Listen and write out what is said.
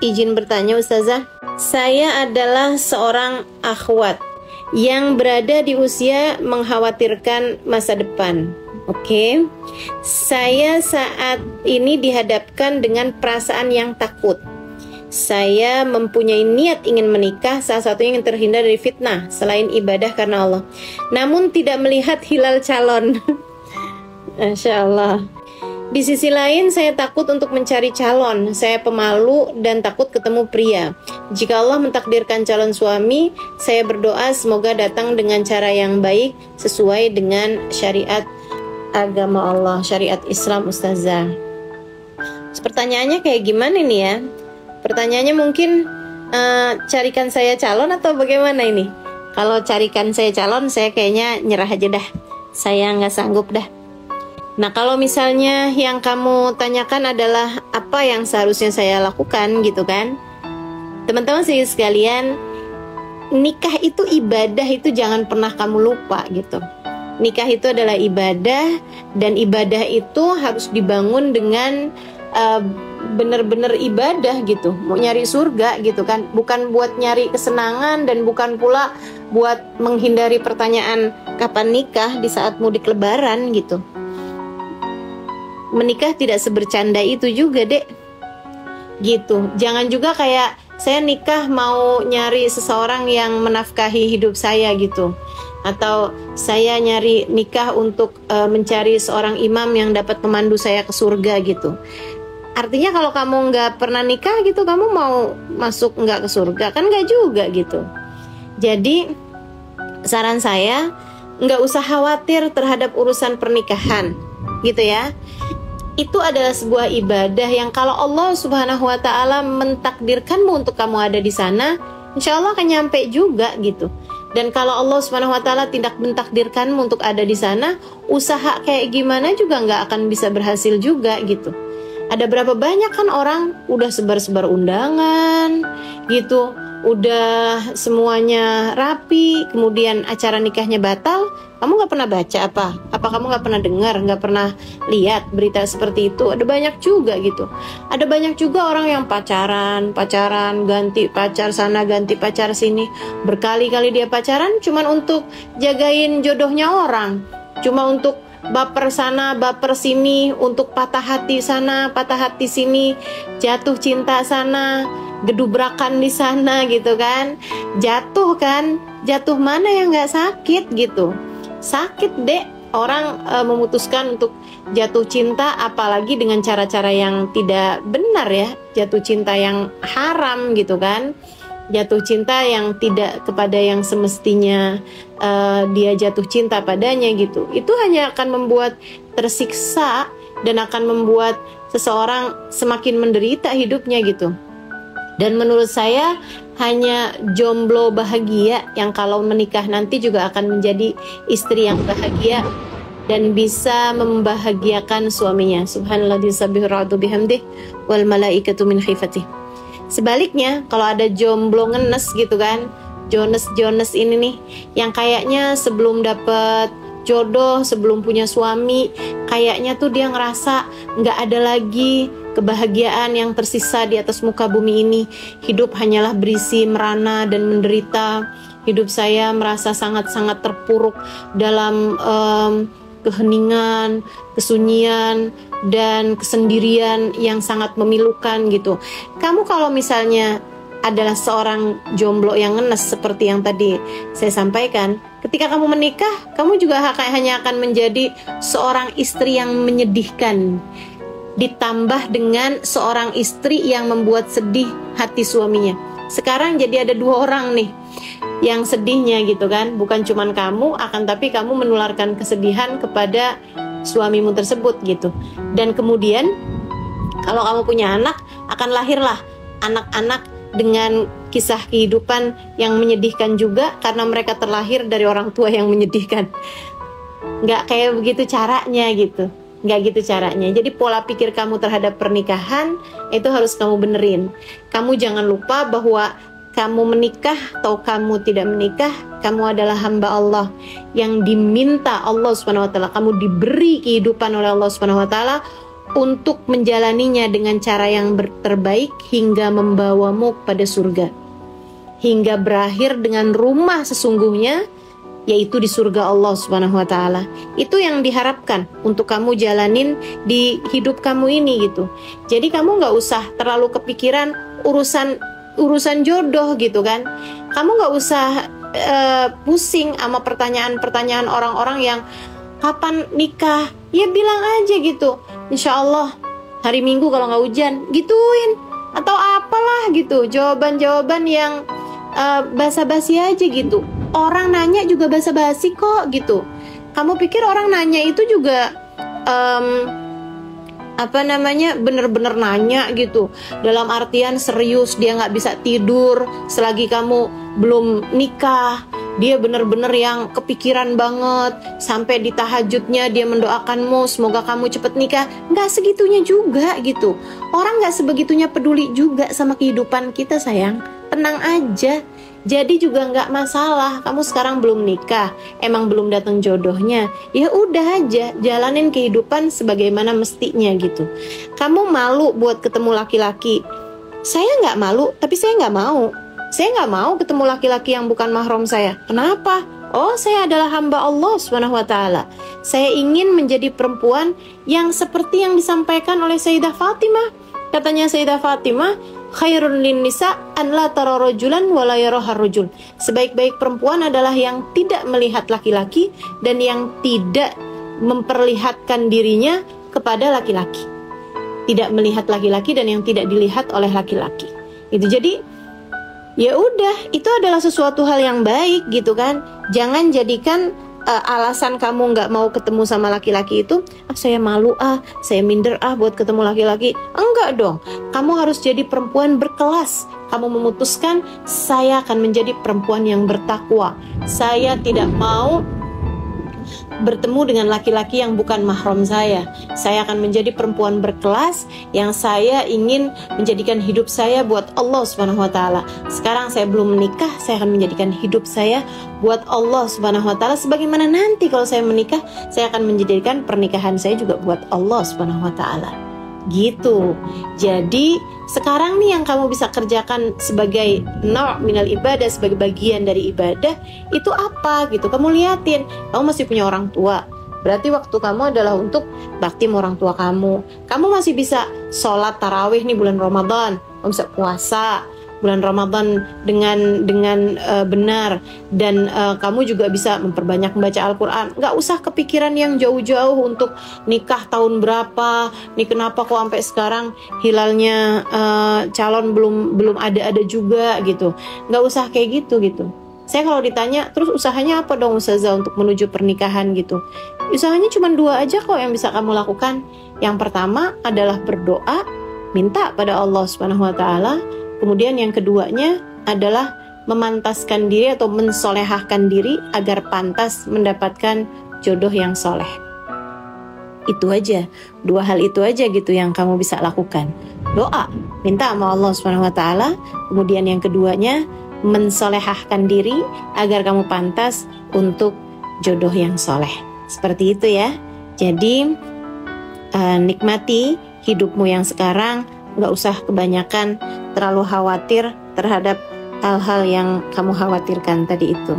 izin bertanya Ustazah. Saya adalah seorang akhwat yang berada di usia mengkhawatirkan masa depan. Oke. Saya saat ini dihadapkan dengan perasaan yang takut. Saya mempunyai niat ingin menikah, salah satunya ingin terhindar dari fitnah selain ibadah karena Allah. Namun tidak melihat hilal calon. Masya Allah. Di sisi lain saya takut untuk mencari calon. Saya pemalu dan takut ketemu pria. Jika Allah mentakdirkan calon suami, saya berdoa semoga datang dengan cara yang baik sesuai dengan syariat agama Allah, syariat Islam Ustazah. Pertanyaannya kayak gimana nih ya? Pertanyaannya mungkin carikan saya calon atau bagaimana ini? Kalau carikan saya calon, saya kayaknya nyerah aja dah. Saya nggak sanggup dah. Nah, kalau misalnya yang kamu tanyakan adalah apa yang seharusnya saya lakukan gitu kan, teman-teman sekalian, nikah itu ibadah, itu jangan pernah kamu lupa gitu. Nikah itu adalah ibadah, dan ibadah itu harus dibangun dengan benar-benar ibadah gitu, mau nyari surga gitu kan, bukan buat nyari kesenangan dan bukan pula buat menghindari pertanyaan kapan nikah di saat mudik lebaran gitu. Menikah tidak sebercanda itu juga, Dek. Gitu. Jangan juga kayak saya nikah mau nyari seseorang yang menafkahi hidup saya gitu. Atau saya nyari nikah untuk mencari seorang imam yang dapat memandu saya ke surga gitu. Artinya kalau kamu nggak pernah nikah gitu, kamu mau masuk nggak ke surga? Kan nggak juga gitu. Jadi saran saya, nggak usah khawatir terhadap urusan pernikahan gitu ya. Itu adalah sebuah ibadah yang kalau Allah Subhanahu wa Ta'ala mentakdirkanmu untuk kamu ada di sana, insya Allah akan nyampe juga gitu. Dan kalau Allah Subhanahu wa Ta'ala tidak mentakdirkanmu untuk ada di sana, usaha kayak gimana juga nggak akan bisa berhasil juga gitu. Ada berapa banyak kan orang udah sebar-sebar undangan gitu, udah semuanya rapi, kemudian acara nikahnya batal. Kamu nggak pernah baca apa? Apa kamu nggak pernah dengar, nggak pernah lihat berita seperti itu? Ada banyak juga gitu. Ada banyak juga orang yang pacaran, ganti pacar sana, ganti pacar sini. Berkali-kali dia pacaran cuman untuk jagain jodohnya orang. Cuma untuk baper sana, baper sini, untuk patah hati sana, patah hati sini, jatuh cinta sana, gedubrakan di sana gitu kan. Jatuh kan, jatuh mana yang nggak sakit gitu. Sakit, Dek, orang memutuskan untuk jatuh cinta, apalagi dengan cara-cara yang tidak benar ya, jatuh cinta yang haram gitu kan, jatuh cinta yang tidak kepada yang semestinya dia jatuh cinta padanya gitu. Itu hanya akan membuat tersiksa dan akan membuat seseorang semakin menderita hidupnya gitu. Dan menurut saya hanya jomblo bahagia yang kalau menikah nanti juga akan menjadi istri yang bahagia dan bisa membahagiakan suaminya. Subhanallah disabbihu ra'du bihamdih wal malaikatu min khifatih. Sebaliknya, kalau ada jomblo ngenes gitu kan, Jones ini nih, yang kayaknya sebelum dapet jodoh, sebelum punya suami, kayaknya tuh dia ngerasa nggak ada lagi kebahagiaan yang tersisa di atas muka bumi ini. Hidup hanyalah berisi merana dan menderita. Hidup saya merasa sangat-sangat terpuruk dalam keheningan, kesunyian, dan kesendirian yang sangat memilukan gitu. Kamu kalau misalnya adalah seorang jomblo yang ngenes seperti yang tadi saya sampaikan, ketika kamu menikah, kamu juga hanya akan menjadi seorang istri yang menyedihkan, ditambah dengan seorang istri yang membuat sedih hati suaminya. Sekarang jadi ada dua orang nih yang sedihnya gitu kan, bukan cuman kamu, akan tapi kamu menularkan kesedihan kepada suamimu tersebut gitu. Dan kemudian kalau kamu punya anak, akan lahirlah anak-anak dengan kisah kehidupan yang menyedihkan juga, karena mereka terlahir dari orang tua yang menyedihkan. Nggak kayak begitu caranya gitu. Nggak gitu caranya. Jadi pola pikir kamu terhadap pernikahan itu harus kamu benerin. Kamu jangan lupa bahwa kamu menikah atau kamu tidak menikah, kamu adalah hamba Allah yang diminta Allah Subhanahu wa taala. Kamu diberi kehidupan oleh Allah Subhanahu wa taala untuk menjalaninya dengan cara yang terbaik hingga membawamu pada surga, hingga berakhir dengan rumah sesungguhnya, yaitu di surga Allah Subhanahu wa Ta'ala. Itu yang diharapkan untuk kamu jalanin di hidup kamu ini gitu. Jadi kamu nggak usah terlalu kepikiran urusan jodoh gitu kan. Kamu nggak usah pusing sama pertanyaan-pertanyaan orang-orang yang kapan nikah. Ya bilang aja gitu, insya Allah hari Minggu kalau nggak hujan, gituin. Atau apalah gitu, jawaban-jawaban yang basa-basi aja gitu. Orang nanya juga basa-basi kok gitu. Kamu pikir orang nanya itu juga bener-bener nanya gitu, dalam artian serius, dia nggak bisa tidur selagi kamu belum nikah, dia bener-bener yang kepikiran banget, sampai di tahajudnya dia mendoakanmu semoga kamu cepet nikah. Nggak segitunya juga gitu. Orang nggak sebegitunya peduli juga sama kehidupan kita sayang. Tenang aja. Jadi juga nggak masalah, kamu sekarang belum nikah, emang belum datang jodohnya, ya udah aja jalanin kehidupan sebagaimana mestinya gitu. Kamu malu buat ketemu laki-laki, saya nggak malu, tapi saya nggak mau. Saya nggak mau ketemu laki-laki yang bukan mahram saya. Kenapa? Oh, saya adalah hamba Allah Subhanahu wa Ta'ala. Saya ingin menjadi perempuan yang seperti yang disampaikan oleh Sayyidah Fatimah. Katanya Sayyidah Fatimah, khairun lin nisa an la tara rajulan wa la yaraha rajul. Sebaik-baik perempuan adalah yang tidak melihat laki-laki dan yang tidak memperlihatkan dirinya kepada laki-laki. Tidak melihat laki-laki dan yang tidak dilihat oleh laki-laki. Itu jadi ya udah, itu adalah sesuatu hal yang baik gitu kan. Jangan jadikan alasan kamu nggak mau ketemu sama laki-laki itu, saya malu saya minder buat ketemu laki-laki. Enggak dong, kamu harus jadi perempuan berkelas. Kamu memutuskan, saya akan menjadi perempuan yang bertakwa. Saya tidak mau bertemu dengan laki-laki yang bukan mahram saya. Saya akan menjadi perempuan berkelas yang saya ingin menjadikan hidup saya buat Allah Subhanahu wa Ta'ala. Sekarang saya belum menikah, saya akan menjadikan hidup saya buat Allah Subhanahu wa Ta'ala. Sebagaimana nanti kalau saya menikah, saya akan menjadikan pernikahan saya juga buat Allah Subhanahu wa Ta'ala. Gitu. Jadi sekarang nih yang kamu bisa kerjakan sebagai naw' minal ibadah, sebagai bagian dari ibadah, itu apa gitu. Kamu liatin, kamu masih punya orang tua, berarti waktu kamu adalah untuk bakti sama orang tua kamu. Kamu masih bisa sholat tarawih nih bulan Ramadan, kamu bisa puasa bulan Ramadan dengan benar, dan kamu juga bisa memperbanyak membaca Al-Quran. Gak usah kepikiran yang jauh-jauh untuk nikah tahun berapa, nih kenapa kok sampai sekarang hilalnya calon belum ada juga gitu. Gak usah kayak gitu. Saya kalau ditanya, terus usahanya apa dong Ustazah untuk menuju pernikahan gitu? Usahanya cuma 2 aja kok yang bisa kamu lakukan. Yang pertama adalah berdoa, minta pada Allah Subhanahu wa Ta'ala. Kemudian yang keduanya adalah memantaskan diri atau mensolehahkan diri agar pantas mendapatkan jodoh yang soleh. Itu aja, 2 hal itu aja gitu yang kamu bisa lakukan. Doa, minta sama Allah Subhanahu wa Ta'ala. Kemudian yang keduanya, mensolehahkan diri agar kamu pantas untuk jodoh yang soleh. Seperti itu ya. Jadi nikmati hidupmu yang sekarang. Gak usah kebanyakan terlalu khawatir terhadap hal-hal yang kamu khawatirkan tadi itu.